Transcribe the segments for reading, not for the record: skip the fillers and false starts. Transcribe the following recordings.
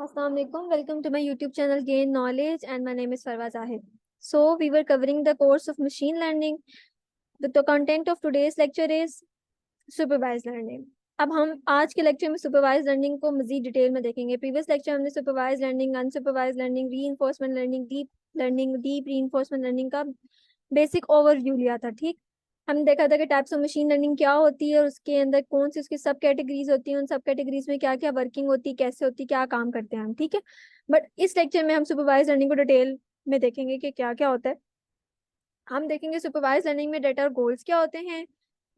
Assalamualaikum. Welcome to my YouTube channel Gain Knowledge and my name is Farwa Zahid. So we were covering the course of machine learning. The content of today's lecture is supervised learning. अब हम आज के lecture में supervise learning को मजीद detail में देखेंगे। Previous lecture हमने supervise learning, unsupervise learning, reinforcement learning, deep reinforcement learning का बेसिक ओवरव्यू लिया था। ठीक, हमने देखा था कि टाइप्स ऑफ मशीन लर्निंग क्या होती है और उसके अंदर कौन सी उसकी सब कैटेगरीज होती हैं, उन सब कैटेगरीज में क्या क्या वर्किंग होती है, कैसे होती है, क्या काम करते हैं हम। ठीक है, बट इस लेक्चर में हम सुपरवाइज लर्निंग को डिटेल में देखेंगे कि क्या क्या होता है। हम देखेंगे सुपरवाइज लर्निंग में डाटा और गोल्स क्या होते हैं,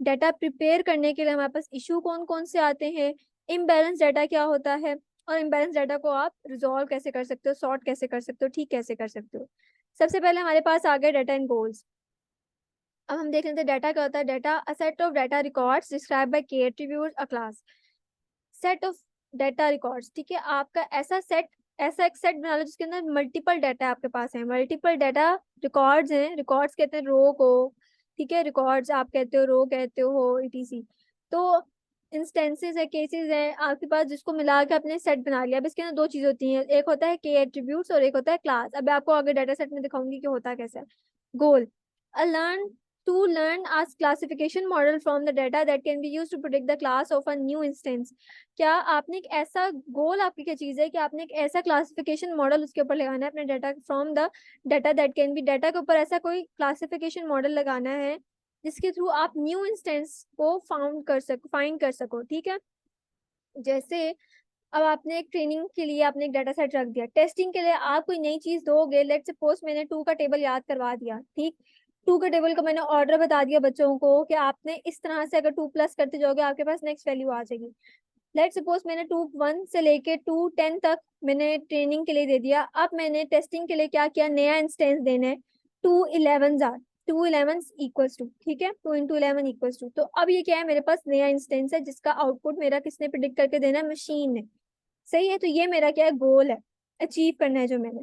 डाटा प्रिपेयर करने के लिए हमारे पास इशू कौन कौन से आते हैं, इम्बैलेंस डाटा क्या होता है और इम्बैलेंस डाटा को आप रिजॉल्व कैसे कर सकते हो, सॉर्ट कैसे कर सकते हो, ठीक कैसे कर सकते हो। सबसे पहले हमारे पास आ गए डाटा एंड गोल्स। अब हम देख लेते हैं डाटा क्या होता है। Data a set of data records describe by K attribute a class. Set of data records, ठीक है, आपका ऐसा एक सेट बना लो जिसके अंदर मल्टीपल डाटा आपके पास है, मल्टीपल डाटा रिकॉर्ड्स हैं। रिकॉर्ड्स कहते हैं रो को, ठीक है, रिकॉर्ड्स आप कहते हो, रो कहते हो, ईटीसी। तो इंस्टेंसेस है, केसेस है आपके पास, जिसको मिला के आपने सेट बना लिया। अब इसके अंदर दो चीज होती हैं, एक होता है के एट्रीब्यूट्स और एक होता है क्लास। अब आपको आगे डाटा सेट में दिखाऊंगी कि होता कैसा है। गोल, a learn to learn as classification model from the data that can be used to predict the class of a new instance। क्या आपने एक ऐसा गोल, आपकी क्या चीज है कि आपने एक ऐसा क्लासिफिकेशन मॉडल उसके ऊपर लगाना है अपने data, from the data that can be, data के ऊपर ऐसा कोई क्लासिफिकेशन मॉडल लगाना है जिसके थ्रू आप न्यू इंस्टेंस को फाइंड कर सको। ठीक है, जैसे अब आपने एक ट्रेनिंग के लिए आपने एक डाटा सेट रख दिया, टेस्टिंग के लिए आप कोई नई चीज दोगे। लेट सपोज मैंने टू का टेबल याद करवा दिया, ठीक, टू के टेबल का मैंने ऑर्डर बता दिया बच्चों को कि आपने इस तरह से अगर टू प्लस करते जाओगे आपके पास नेक्स्ट वैल्यू आ जाएगी। लेट सपोज मैंने टू वन से लेके टू टेन तक मैंने ट्रेनिंग के लिए दे दिया। अब मैंने टेस्टिंग के लिए क्या किया, नया इंस्टेंस देना है, two eleven jar, two eleven equals two, ठीक है, two into eleven equals two. तो अब ये क्या है, मेरे पास नया इंस्टेंस है जिसका आउटपुट मेरा किसने प्रिडिक्ट करके देना है, मशीन ने। सही है, तो ये मेरा क्या है, गोल है, अचीव करना है जो मैंने।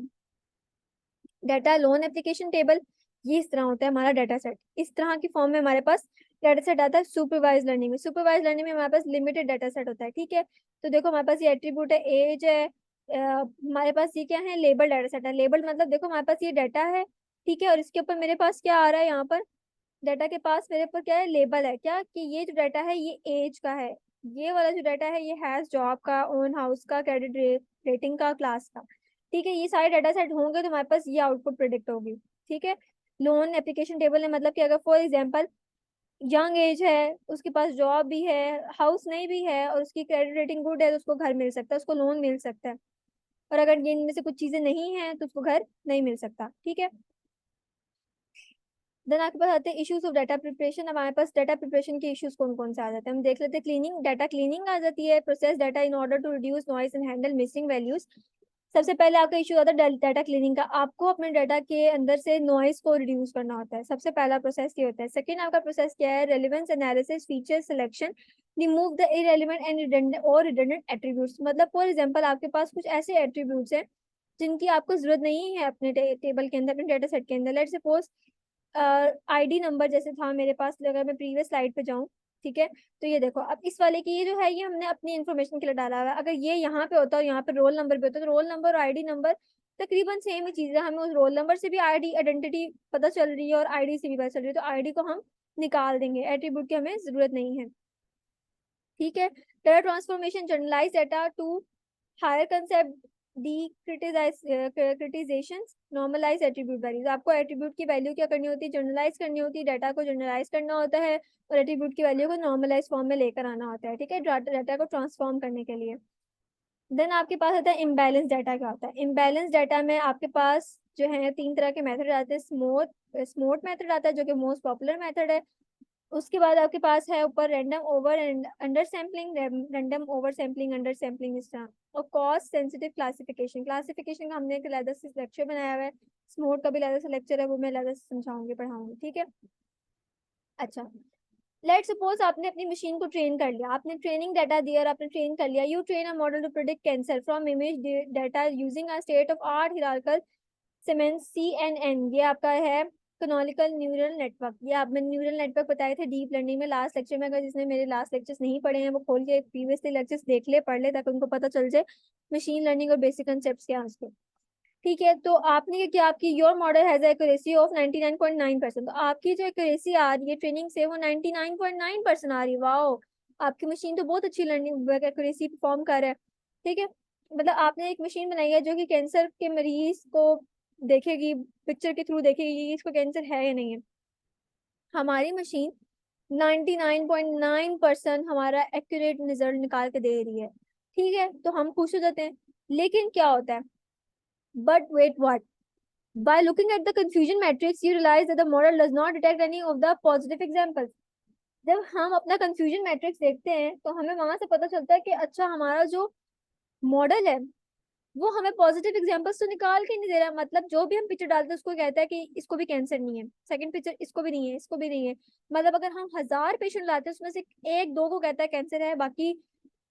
डाटा लोन एप्लीकेशन टेबल, ये इस तरह होता है हमारा डाटा सेट। इस तरह की फॉर्म में हमारे पास डाटा सेट आता है सुपरवाइज लर्निंग में। सुपरवाइज लर्निंग में हमारे पास लिमिटेड डाटा सेट होता है। ठीक है, तो देखो हमारे पास ये एट्रीब्यूट है, एज है, हमारे पास ये क्या है, लेबल डाटा सेट है। लेबल मतलब देखो हमारे पास ये डाटा है, ठीक है, और इसके ऊपर मेरे पास क्या आ रहा है, यहाँ पर डाटा के पास मेरे ऊपर क्या है, लेबल है, क्या कि ये जो डाटा है ये एज का है, ये वाला जो डाटा है ये हैज जॉब का, ओन हाउस का, क्रेडिट रेटिंग का, क्लास का। ठीक है, ये सारे डाटा सेट होंगे तो हमारे पास ये आउटपुट प्रिडिक्ट होगी। ठीक है, लोन एप्लीकेशन टेबल है, मतलब कि अगर फॉर एग्जांपल यंग एज है, उसके पास जॉब भी है, हाउस नहीं भी है और उसकी क्रेडिट रेटिंग गुड है, तो उसको घर मिल सकता है, उसको लोन मिल सकता है। और अगर ये इनमें से कुछ चीजें नहीं है तो उसको घर नहीं मिल सकता। ठीक है, देन आपके पास आते हैं इश्यूज ऑफ डाटा प्रिपरेशन। अब हमारे पास डाटा प्रिपरेशन के इश्यूज कौन कौन से आ जाते हैं, हम देख लेते हैं। क्लीनिंग, डाटा क्लीनिंग आ जाती है, process data in order to reduce noise and handle missing values. सबसे पहले आपका इशू आता है डाटा क्लीनिंग का, आपको अपने डाटा के अंदर से नॉइस को रिड्यूस करना होता है, सबसे पहला प्रोसेस ये होता है। सेकंड आपका प्रोसेस क्या है, relevance analysis, feature selection, remove the irrelevant and और रिडंडेंट एट्रीब्यूट्स। मतलब फॉर एग्जांपल आपके पास कुछ ऐसे एट्रीब्यूट्स हैं जिनकी आपको जरूरत नहीं है अपने टेबल के अंदर, अपने डाटा सेट के अंदर। लेट सपोज आईडी नंबर जैसे था मेरे पास, अगर मैं प्रीवियस स्लाइड पे जाऊं, ठीक है, तो ये देखो अब इस वाले की ये जो है ये हमने अपनी इन्फॉर्मेशन के लिए डाला हुआ है। अगर ये यहाँ पे होता और यहाँ पे रोल नंबर भी होता तो रोल नंबर और आईडी नंबर तकरीबन सेम ही चीज है, हमें उस रोल नंबर से भी आईडी आइडेंटिटी पता चल रही है और आईडी से भी पता चल रही है, तो आईडी को हम निकाल देंगे, एट्रीब्यूट की हमें जरूरत नहीं है। ठीक है, data transformation, generalize data to higher concept, discretization, normalize attribute values. आपको एट्रीब्यूट की वैल्यू क्या करनी होती है, जनरलाइज करनी होती है, डाटा को जनरलाइज करना होता है और एट्रीब्यूट की वैल्यू को नॉर्मलाइज फॉर्म में लेकर आना होता है। ठीक है, डाटा को ट्रांसफॉर्म करने के लिए। देन आपके पास आता है इम्बैलेंस डाटा। क्या होता है इम्बैलेंस डाटा में, आपके पास जो है तीन तरह के मेथड आते हैं। स्मूथ मेथड आता है जो कि मोस्ट पॉपुलर मेथड है। उसके बाद आपके पास है ऊपर random over and under sampling, random over sampling, under sampling इस तरह। और कॉस्ट सेंसिटिव क्लासिफिकेशन, क्लासिफिकेशन का हमने एक अलग से लेक्चर बनाया हुआ है, स्मूथ का भी अलग से लेक्चर है, वो मैं अलग से समझाऊंगी, पढ़ाऊंगी। ठीक है, अच्छा, लेट सपोज आपने अपनी मशीन को ट्रेन कर लिया, आपने ट्रेनिंग डाटा दिया और आपने ट्रेन कर लिया। You train a model to predict cancer from image data using a state of art hierarchical Siamese CNN, ये आपका है कैनोनिकल न्यूरल नेटवर्क। ये आप मैंने न्यूरल नेटवर्क बताए थे डीप लर्निंग में लास्ट लेक्चर में। अगर जिसने मेरे लास्ट लेक्चर्स नहीं पढ़े हैं वो खोल के प्रीवियसली लेक्चर्स देख ले, पढ़ ले, ताकि उनको पता चल जाए मशीन लर्निंग और बेसिक कंसेप्ट क्या है उसके। ठीक है, तो आपने क्या किया, आपकी your model has accuracy of 99.9%। तो आपकी जो एक्यूरेसी आ रही है ट्रेनिंग से वो 99.9% आ रही है। वाओ, आपकी मशीन तो बहुत अच्छी लर्निंग एक्यूरेसी परफॉर्म कर रहा है। ठीक है, मतलब आपने एक मशीन बनाई है जो कि कैंसर के मरीज को देखेगी, पिक्चर के थ्रू देखेगी कि इसको कैंसर है या नहीं है। हमारी मशीन 99.9% हमारा एक्यूरेट रिजल्ट निकाल के दे रही है। ठीक है, तो हम खुश हो जाते हैं। लेकिन क्या होता है, but wait what, by looking at the confusion matrix you realize that the model does not detect any of the positive examples। जब हम अपना confusion matrix देखते हैं तो हमें वहां से पता चलता है कि अच्छा हमारा जो मॉडल है वो हमें पॉजिटिव एग्जांपल्स तो निकाल के नहीं दे रहा। मतलब जो भी हम पिक्चर डालते हैं उसको कहता है कि इसको भी कैंसर नहीं है, सेकंड पिक्चर इसको भी नहीं है, इसको भी नहीं है। मतलब अगर हम 1000 पेशेंट लाते हैं उसमें से एक दो को कहता है कैंसर है, बाकी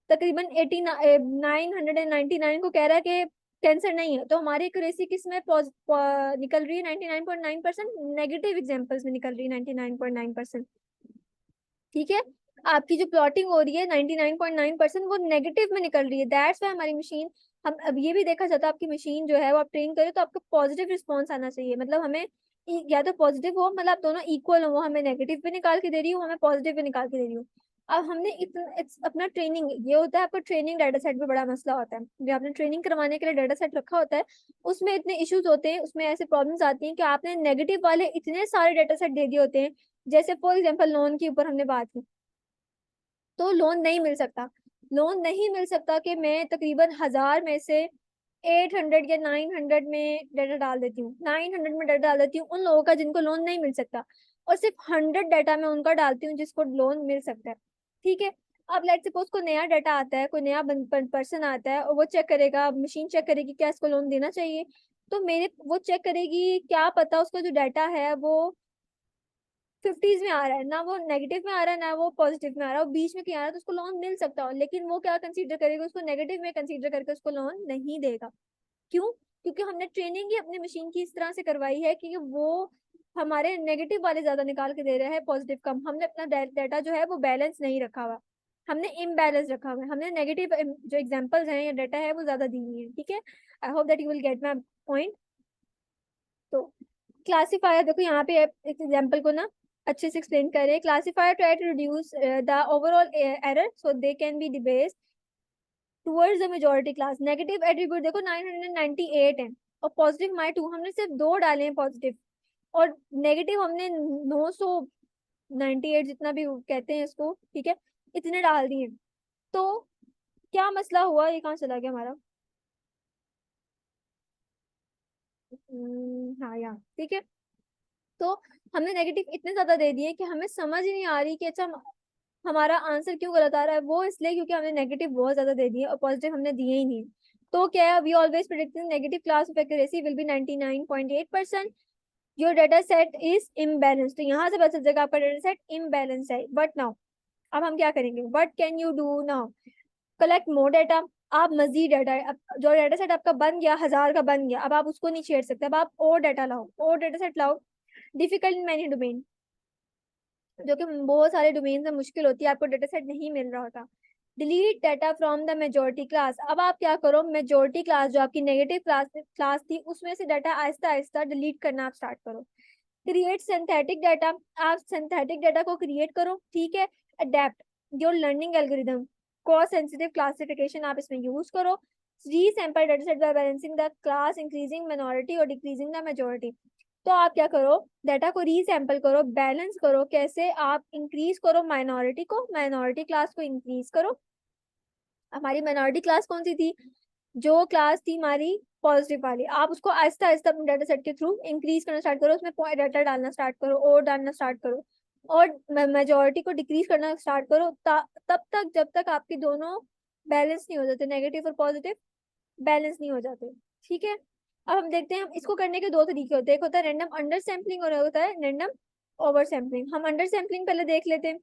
तकरीबन 999 को कह रहा है कि कैंसर नहीं है। तो हमारी एक्यूरेसी किस में निकल रही है, 99.9%। नेगेटिव एग्जांपल्स में निकल रही है 99.9%। ठीक है, आपकी जो प्लॉटिंग हो रही है 99.9% वो नेगेटिव में निकल रही है। दैट्स वाई हमारी मशीन, हम अब ये भी देखा जाता है आपकी मशीन जो है वो आप ट्रेन करें तो आपको पॉजिटिव रिस्पॉन्स आना चाहिए। मतलब हमें या तो पॉजिटिव हो, मतलब दोनों इक्वल हो, वो हमें नेगेटिव भी निकाल के दे रही हो, हमें पॉजिटिव भी निकाल के दे रही हो। अब हमने इतना अपना ट्रेनिंग, ये होता है आपका ट्रेनिंग डाटा सेट पे बड़ा मसला होता है। जो आपने ट्रेनिंग करवाने के लिए डाटा सेट रखा होता है उसमें इतने इश्यूज होते हैं, उसमें ऐसे प्रॉब्लम्स आती हैं कि आपने नेगेटिव वाले इतने सारे डाटा सेट दे दिए होते हैं। जैसे फॉर एग्जाम्पल लोन के ऊपर हमने बात की, तो लोन नहीं मिल सकता। लोन नहीं मिल सकता कि मैं तकरीबन 1000 में से 800 या 900 में डाटा डाल देती हूँ, 900 में डाटा डाल देती हूँ उन लोगों का जिनको लोन नहीं मिल सकता, और सिर्फ 100 डाटा में उनका डालती हूँ जिसको लोन मिल सकता है। ठीक है, अब लेट सपोज कोई नया डाटा आता है, कोई नया पर्सन आता है और वो चेक करेगा, मशीन चेक करेगी क्या इसको लोन देना चाहिए। तो मेरे वो चेक करेगी, क्या पता उसका जो डाटा है वो 50s में आ रहा है, ना वो नेगेटिव में आ रहा है ना वो पॉजिटिव में आ रहा है, वो बीच में कहीं आ रहा है, तो उसको लोन मिल सकता हो। लेकिन वो क्या कंसीडर करेगा, उसको नेगेटिव में कंसीडर करके उसको लोन नहीं देगा। क्यों? क्योंकि हमने ट्रेनिंग ही अपनी मशीन की इस तरह से करवाई है कि वो हमारे नेगेटिव वाले ज्यादा निकाल के दे रहा है, पॉजिटिव कम। हमने अपना डाटा जो है वो बैलेंस नहीं रखा हुआ, हमने इम्बैलेंस रखा हुआ है। हमने नेगेटिव जो एग्जांपल्स हैं या डाटा है वो ज्यादा दी हुई है। ठीक है, I hope that you will get my point. तो क्लासिफायर देखो यहाँ पे एक एग्जांपल को ना अच्छे से एक्सप्लेन करें। Classifier try to reduce the overall error so they can be debiased towards the majority class. Negative attribute देखो 998 है और पॉजिटिव हमारे 2, हमने सिर्फ 2 डाले हैं पॉजिटिव, और नेगेटिव हमने 998 जितना भी कहते हैं इसको, ठीक है, इतने डाल दिए। तो क्या मसला हुआ, ये कहाँ चला गया हमारा, हाँ यहाँ, ठीक है। तो हमने नेगेटिव इतने ज्यादा दे दिए कि हमें समझ ही नहीं आ रही कि अच्छा हमारा आंसर क्यों गलत आ रहा है। वो इसलिए क्योंकि हमने नेगेटिव बहुत ज्यादा दे दिए और पॉजिटिव हमने दिए ही नहीं। तो क्या है, we always predicting negative class of accuracy will be 99.8%। Your data set is imbalance. तो यहाँ से पता चल जाएगा आपका डाटा सेट इम्बैलेंस है। बट नाउ अब हम क्या करेंगे, what can you do now, collect more data. आप मजीद डाटा, जो डाटा सेट आपका बन गया 1000 का बन गया, अब आप उसको नहीं छेड़ सकते, अब आप और डाटा लाओ, और डाटा सेट लाओ। डिफिकल्ट इन मैनी डोमेन, जो कि बहुत सारे डोमेन में मुश्किल होती है, आपको डाटा सेट नहीं मिल रहा होता। Delete data from the majority class. अब आप क्या करो, मेजोरिटी क्लास जो आपकी नेगेटिव क्लास थी उसमें से डाटा आहिस्ता आहिस्ता डिलीट करना आप स्टार्ट करो। क्रिएट सिंथेटिक डाटा, आप सिंथेटिक डाटा को क्रिएट करो। ठीक है, adapt your learning algorithm, cost sensitive classification आप इसमें यूज करो। Resample data set by balancing the class, increasing minority और डिक्रीजिंग द मेजोरिटी। तो आप क्या करो, डाटा को रीसैंपल करो, बैलेंस करो। कैसे, आप इंक्रीज करो माइनॉरिटी को, माइनॉरिटी क्लास को इंक्रीज करो। हमारी माइनॉरिटी क्लास कौन सी थी, जो क्लास थी हमारी पॉजिटिव वाली, आप उसको आहिस्ता आहिस्ता अपने डाटा सेट के थ्रू इंक्रीज करना स्टार्ट करो, उसमें पॉइंट डाटा डालना स्टार्ट करो और डालना स्टार्ट करो, और मेजोरिटी को डिक्रीज करना स्टार्ट करो तब तक जब तक आपके दोनों बैलेंस नहीं हो जाते, नेगेटिव और पॉजिटिव बैलेंस नहीं हो जाते। ठीक है, अब हम देखते हैं इसको करने के 2 तरीके होते हैं, एक होता है रैंडम अंडर सैम्पलिंग और एक होता है रैंडम ओवर सैम्पलिंग। हम अंडर सैम्पलिंग पहले देख लेते हैं।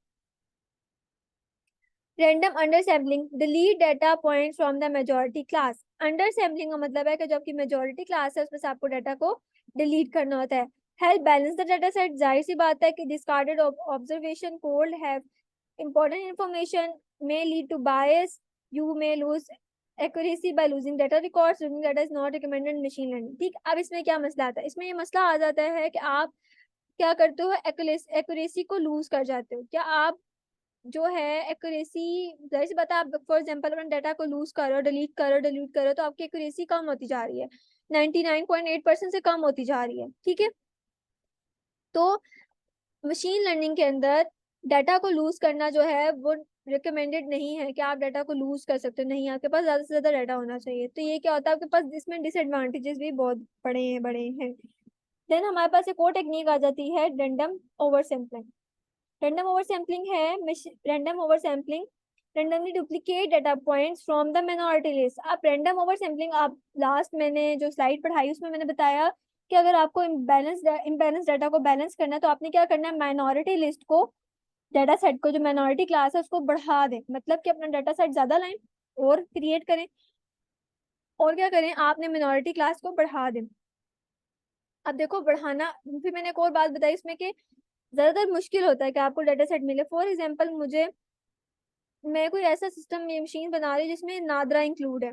Random under sampling, delete data point from the majority class. Under sampling का मतलब है कि जो आपकी मेजोरिटी क्लास है उसमें से आपको डाटा को डिलीट करना होता है। Help balance the data set, जाहिर सी बात है कि discarded observation cold have important information may lead to bias. You may lose accuracy by losing data records. Losing data is not recommended in machine learning. ठीक, अब इसमें क्या मसला आता है? इसमें ये मसला आ जाता है कि आप क्या करते हो, एक्यूरेसी को लूज कर जाते हो। क्या आप जो है एक्यूरेसी, जैसे सी बता, आप फॉर एग्जांपल अपने डाटा को लूज करो, डिलीट करो तो आपकी एक्यूरेसी कम होती जा रही है, 99.8% से कम होती जा रही है। ठीक है, तो मशीन लर्निंग के अंदर डाटा को लूज करना जो है वो रिकमेंडेड नहीं है कि आप डाटा को लूज कर सकते हो। नहीं, आपके पास ज्यादा से ज्यादा डाटा होना चाहिए। तो ये क्या होता है, आपके पास इसमें डिसएडवांटेजेस भी बहुत बड़े हैं। देन हमारे पास एक और टेक्निक आ जाती है, random over sampling. Random over sampling है, random over sampling randomly duplicate data points from the minority list। आप रैंडम ओवर सैम्पलिंग, आप लास्ट मैंने जो स्लाइड पढ़ाई उसमें मैंने बताया कि अगर आपको इम्बैलेंस डाटा को बैलेंस करना है तो आपने क्या करना है, माइनॉरिटी लिस्ट को, डाटा सेट को, जो माइनॉरिटी क्लास है उसको बढ़ा दें। मतलब कि अपना डाटा सेट ज्यादा लाएं और क्रिएट करें, और क्या करें, आपने माइनॉरिटी क्लास को बढ़ा दें। अब देखो बढ़ाना, फिर मैंने एक और बात बताई इसमें कि ज्यादातर मुश्किल होता है कि आपको डाटा सेट मिले। फॉर एग्जाम्पल, मैं कोई ऐसा सिस्टम या मशीन बना रही हूँ जिसमें नादरा इंक्लूड है।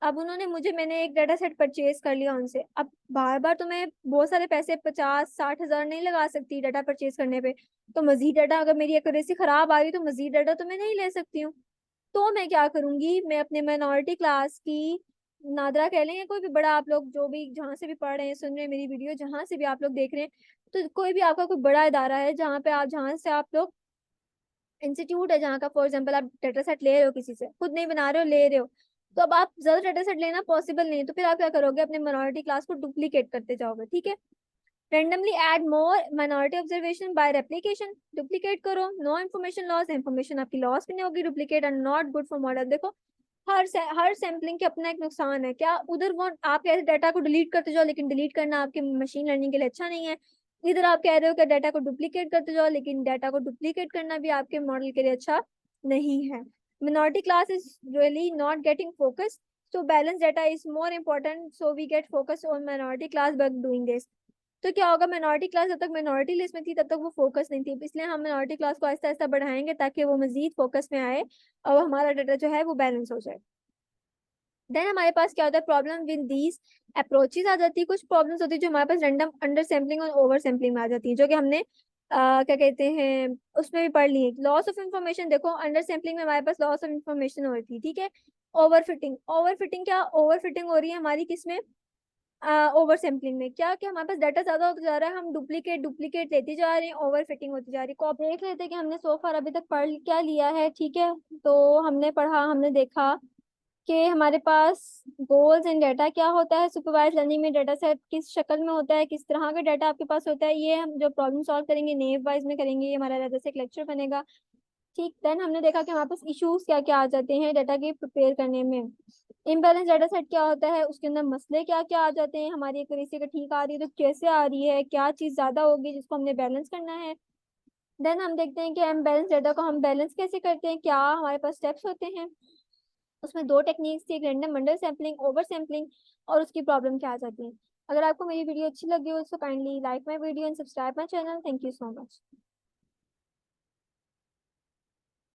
अब मैंने एक डाटा सेट परचेज कर लिया उनसे। अब बार बार तो मैं बहुत सारे पैसे 50-60 हज़ार नहीं लगा सकती डाटा परचेज करने पे। तो मजीद डाटा, अगर मेरी एक्यूरेसी खराब आ रही तो मजीद डाटा तो मैं नहीं ले सकती हूँ। तो मैं क्या करूंगी, मैं अपने माइनॉरिटी क्लास की, नादरा कह लेंगे, कोई भी बड़ा, आप लोग जो भी जहाँ से भी पढ़ रहे हैं, सुन रहे हैं मेरी वीडियो, जहाँ से भी आप लोग देख रहे हैं, तो कोई भी आपका कोई बड़ा इदारा है जहाँ से आप लोग, इंस्टीट्यूट है जहाँ का, फॉर एग्जाम्पल आप डाटा सेट ले रहे हो, किसी से, खुद नहीं बना रहे हो, ले रहे हो, तो अब आप ज्यादा डाटा सेट लेना पॉसिबल नहीं है। तो फिर आप क्या करोगे, अपने माइनॉरिटी क्लास को डुप्लीकेट करते जाओगे। ठीक है, randomly add more minority observation bye replication, duplicate करो, नो इन्फॉर्मेशन लॉस, इन्फॉर्मेशन आपकी लॉस भी नहीं होगी, duplicate and not good for model. देखो, हर सैम्पलिंग के अपना एक नुकसान है। क्या उधर वो आप ऐसे डाटा को डिलीट करते जाओ, लेकिन डिलीट करना आपके मशीन लर्निंग के लिए अच्छा नहीं है। इधर आप कह रहे हो कि डाटा को डुप्लीकेट करते जाओ, लेकिन डाटा को डुप्लीकेट करना भी आपके मॉडल के लिए अच्छा नहीं है। minority class is really not getting focused, so balanced data is more important, so we get focus on minority class by doing this। तो क्या होगा, माइनॉरिटी क्लास जब तक माइनॉरिटी लिस्ट में थी तब तक वो फोकस नहीं थी, इसलिए हम माइनॉरिटी क्लास को आहिस्ता आहिस्ता बढ़ाएंगे ताकि वो मजीद फोकस में आए और हमारा डाटा जो है वो बैलेंस हो जाए। देन हमारे पास क्या होता है, प्रॉब्लम विद दीज अप्रोचेज आ जाती है। कुछ प्रॉब्लम्स होती है जो हमारे पास रैंडम अंडर सैम्पलिंग और ओवर सैम्पलिंग में आ जाती है, जो कि हमने क्या कहते हैं उसमें भी पढ़ ली है। लॉस ऑफ इन्फॉर्मेशन, देखो अंडर सैम्पलिंग में हमारे पास लॉस ऑफ इन्फॉर्मेशन हो रही थी। ठीक है, ओवर फिटिंग क्या, ओवर फिटिंग हो रही है हमारी किसमें, ओवर सैम्पलिंग में। क्या क्या हमारे पास डाटा ज्यादा होता जा रहा है, हम डुप्लीकेट लेते जा रहे हैं, ओवर फिटिंग होती जा रही है। को आप देख लेते हैं कि हमने सो फार अभी तक पढ़ क्या लिया है। ठीक है, तो हमने देखा कि हमारे पास गोल्स एंड डाटा क्या होता है, सुपरवाइज लर्निंग में डाटा सेट किस शक्ल में होता है, किस तरह का डाटा आपके पास होता है, ये हम जो प्रॉब्लम सॉल्व करेंगे नेव वाइज में करेंगे, ये हमारा डाटा से एक लेक्चर बनेगा। ठीक, देन हमने देखा कि हमारे पास इश्यूज क्या क्या आ जाते हैं डाटा के प्रिपेयर करने में। इम्बैलेंस डाटा सेट क्या होता है, उसके अंदर मसले क्या क्या आ जाते हैं, हमारी एक्यूरेसी अगर ठीक आ रही है तो कैसे आ रही है, क्या चीज़ ज़्यादा होगी जिसको हमने बैलेंस करना है। देन हम देखते हैं कि इम्बैलेंस डाटा को हम बैलेंस कैसे करते हैं, क्या हमारे पास स्टेप्स होते हैं। उसमें दो टेक्निक्स थी, एक random under sampling, over sampling, और उसकी प्रॉब्लम क्या आ जाती है। अगर आपको मेरी वीडियो अच्छी लगी हो तो kindly like my video and subscribe my channel. Thank you so much.